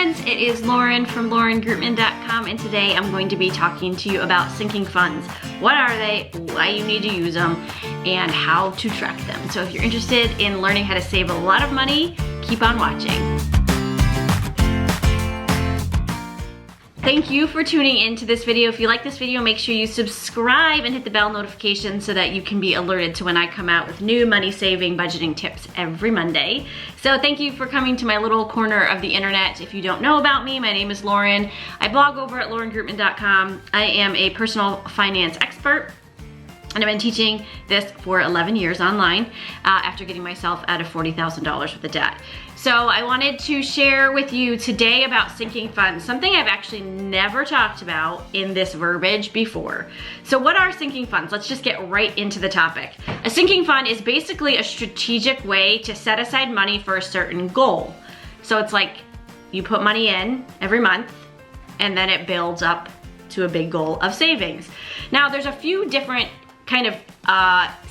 friends, it is Lauren from LaurenGrootman.com, and today I'm going to be talking to you about sinking funds. What are they, why you need to use them, and how to track them. So if you're interested in learning how to save a lot of money, keep on watching. Thank you for tuning into this video. If you like this video, make sure you subscribe and hit the bell notification so that you can be alerted to when I come out with new money saving budgeting tips every Monday. So thank you for coming to my little corner of the internet. If you don't know about me, my name is Lauren. I blog over at LaurenGrootman.com. I am a personal finance expert, and I've been teaching this for 11 years online after getting myself out of $40,000 worth of debt. So I wanted to share with you today about sinking funds, something I've actually never talked about in this verbiage before. So what are sinking funds? Let's just get right into the topic. A sinking fund is basically a strategic way to set aside money for a certain goal. So it's like you put money in every month and then it builds up to a big goal of savings. Now there's a few different kind of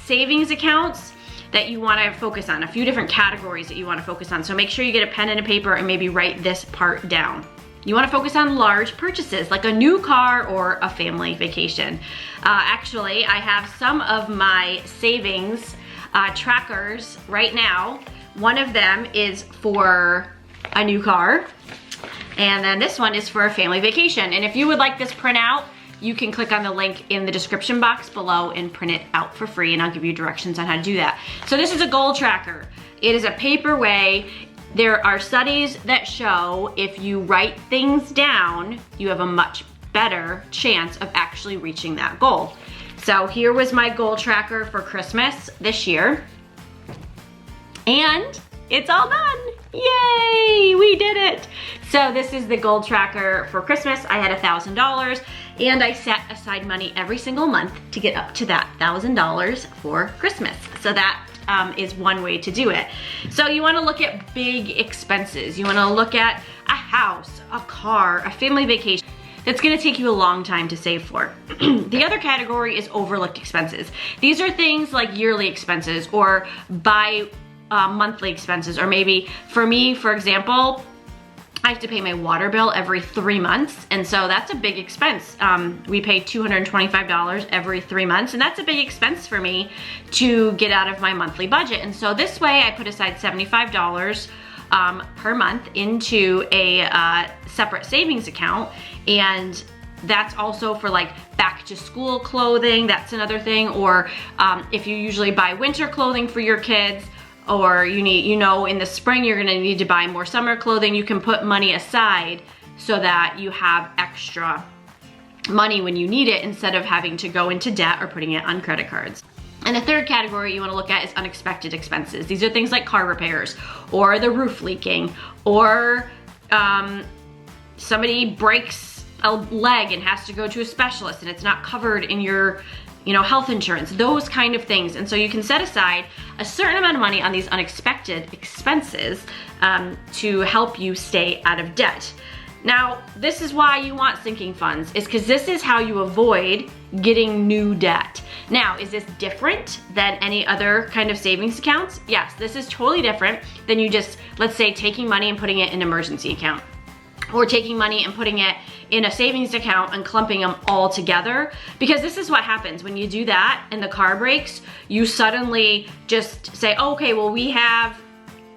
savings accounts that you want to focus on, a few different categories that you want to focus on. So make sure you get a pen and a paper and maybe write this part down. You want to focus on large purchases like a new car or a family vacation. Actually, I have some of my savings trackers right now. One of them is for a new car, and then this one is for a family vacation. And if you would like this printout, you can click on the link in the description box below and print it out for free, and I'll give you directions on how to do that. So this is a goal tracker. It is a paper way. There are studies that show if you write things down, you have a much better chance of actually reaching that goal. So here was my goal tracker for Christmas this year, and it's all done. Yay, we did it. So this is the goal tracker for Christmas. I had $1,000 and I set aside money every single month to get up to that $1,000 for Christmas. So that is one way to do it. So you wanna look at big expenses. You wanna look at a house, a car, a family vacation. That's gonna take you a long time to save for. The other category is overlooked expenses. These are things like yearly expenses or monthly expenses, or maybe for me, for example, I have to pay my water bill every 3 months, and so that's a big expense. We pay $225 every 3 months, and that's a big expense for me to get out of my monthly budget. And so this way I put aside $75 per month into a separate savings account, and that's also for like back to school clothing. That's another thing. Or if you usually buy winter clothing for your kids, or you need, in the spring you're gonna need to buy more summer clothing, you can put money aside so that you have extra money when you need it instead of having to go into debt or putting it on credit cards. And the third category you wanna look at is unexpected expenses. These are things like car repairs, or the roof leaking, or somebody breaks a leg and has to go to a specialist and it's not covered in your health insurance, those kind of things. And so you can set aside a certain amount of money on these unexpected expenses to help you stay out of debt. Now, this is why you want sinking funds, is because this is how you avoid getting new debt. Now, is this different than any other kind of savings accounts? Yes, this is totally different than you just, let's say, taking money and putting it in an emergency account, or taking money and putting it in a savings account and clumping them all together. Because this is what happens when you do that and the car breaks, you suddenly just say, oh, okay, well we have,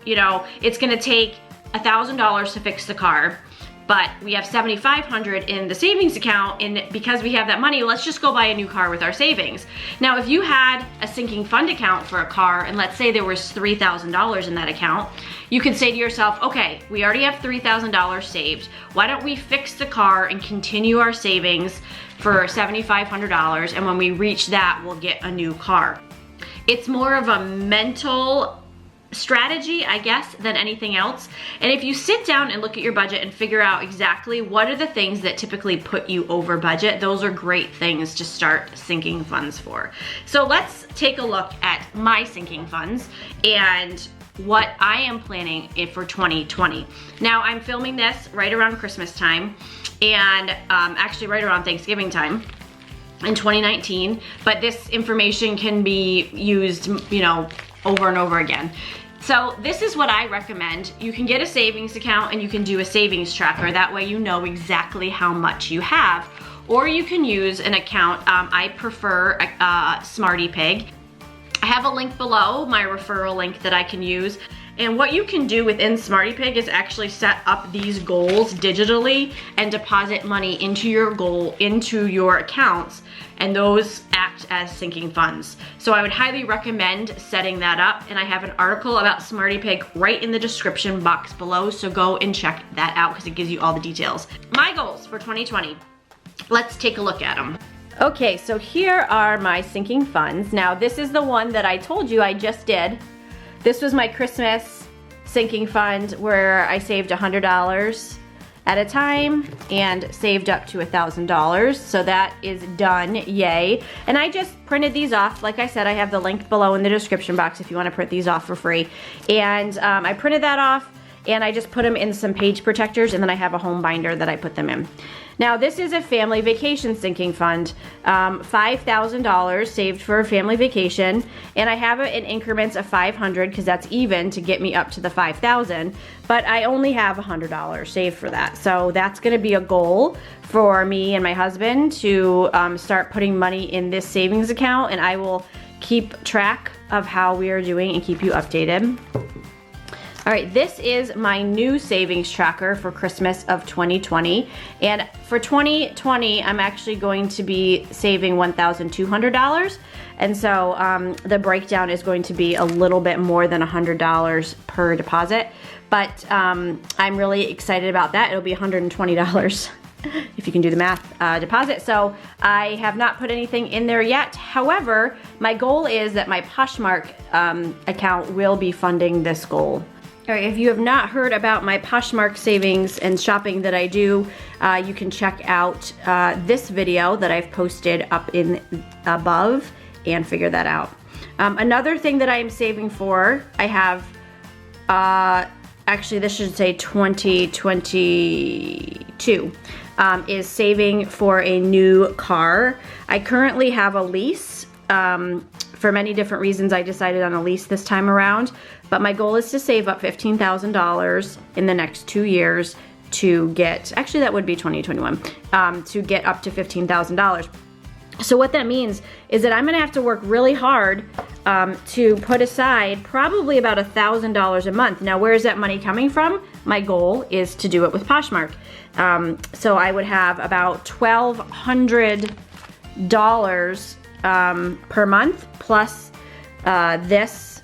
it's gonna take $1,000 to fix the car, but we have $7,500 in the savings account, and because we have that money, let's just go buy a new car with our savings. Now, if you had a sinking fund account for a car, and let's say there was $3,000 in that account, you could say to yourself, okay, we already have $3,000 saved. Why don't we fix the car and continue our savings for $7,500, and when we reach that, we'll get a new car. It's more of a mental strategy, I guess, than anything else. And if you sit down and look at your budget and figure out exactly what are the things that typically put you over budget, those are great things to start sinking funds for. So let's take a look at my sinking funds and what I am planning for 2020. Now, I'm filming this right around Christmas time, and actually right around Thanksgiving time in 2019, but this information can be used, over and over again. So this is what I recommend. You can get a savings account and you can do a savings tracker. That way you know exactly how much you have. Or you can use an account. I prefer SmartyPig. I have a link below, my referral link that I can use. And what you can do within SmartyPig is actually set up these goals digitally and deposit money into your accounts, and those act as sinking funds. So I would highly recommend setting that up, and I have an article about SmartyPig right in the description box below, so go and check that out because it gives you all the details. My goals for 2020. Let's take a look at them. Okay, so here are my sinking funds. Now this is the one that I told you I just did. This was my Christmas sinking fund where I saved $100 at a time and saved up to $1,000. So that is done, yay. And I just printed these off. Like I said, I have the link below in the description box if you wanna print these off for free. And I printed that off and I just put them in some page protectors, and then I have a home binder that I put them in. Now this is a family vacation sinking fund, $5,000 saved for a family vacation, and I have it in increments of 500 because that's even to get me up to the 5,000, but I only have $100 saved for that. So that's gonna be a goal for me and my husband to start putting money in this savings account, and I will keep track of how we are doing and keep you updated. All right, this is my new savings tracker for Christmas of 2020. And for 2020, I'm actually going to be saving $1,200. And so the breakdown is going to be a little bit more than $100 per deposit. But I'm really excited about that. It'll be $120 if you can do the math, deposit. So I have not put anything in there yet. However, my goal is that my Poshmark account will be funding this goal. All right, if you have not heard about my Poshmark savings and shopping that I do, you can check out this video that I've posted up in above and figure that out. Another thing that I am saving for, I have, actually this should say 2022, is saving for a new car. I currently have a lease. For many different reasons, I decided on a lease this time around, but my goal is to save up $15,000 in the next 2 years to get, actually that would be 2021, to get up to $15,000. So what that means is that I'm gonna have to work really hard to put aside probably about $1,000 a month. Now, where is that money coming from? My goal is to do it with Poshmark. So I would have about $1,200 per month plus this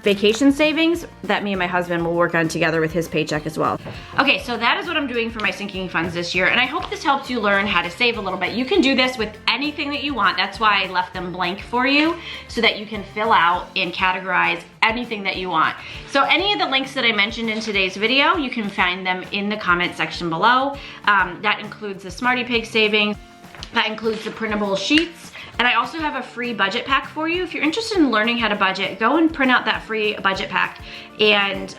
vacation savings that me and my husband will work on together with his paycheck as well. Okay, so that is what I'm doing for my sinking funds this year, and I hope this helps you learn how to save a little bit. You can do this with anything that you want. That's why I left them blank for you, so that you can fill out and categorize anything that you want. So any of the links that I mentioned in today's video, you can find them in the comment section below. That includes the SmartyPig savings, that includes the printable sheets, and I also have a free budget pack for you. If you're interested in learning how to budget, go and print out that free budget pack. And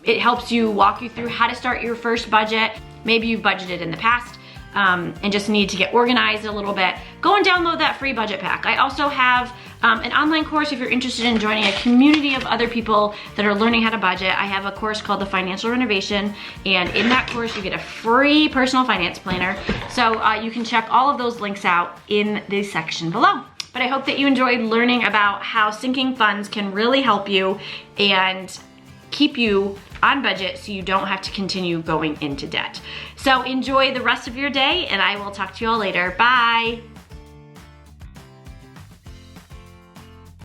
it helps you walk you through how to start your first budget. Maybe you've budgeted in the past and just need to get organized a little bit. Go and download that free budget pack. I also have an online course if you're interested in joining a community of other people that are learning how to budget. I have a course called The Financial Renovation, and in that course you get a free personal finance planner. So you can check all of those links out in the section below. But I hope that you enjoyed learning about how sinking funds can really help you and keep you on budget so you don't have to continue going into debt. So enjoy the rest of your day, and I will talk to you all later. Bye.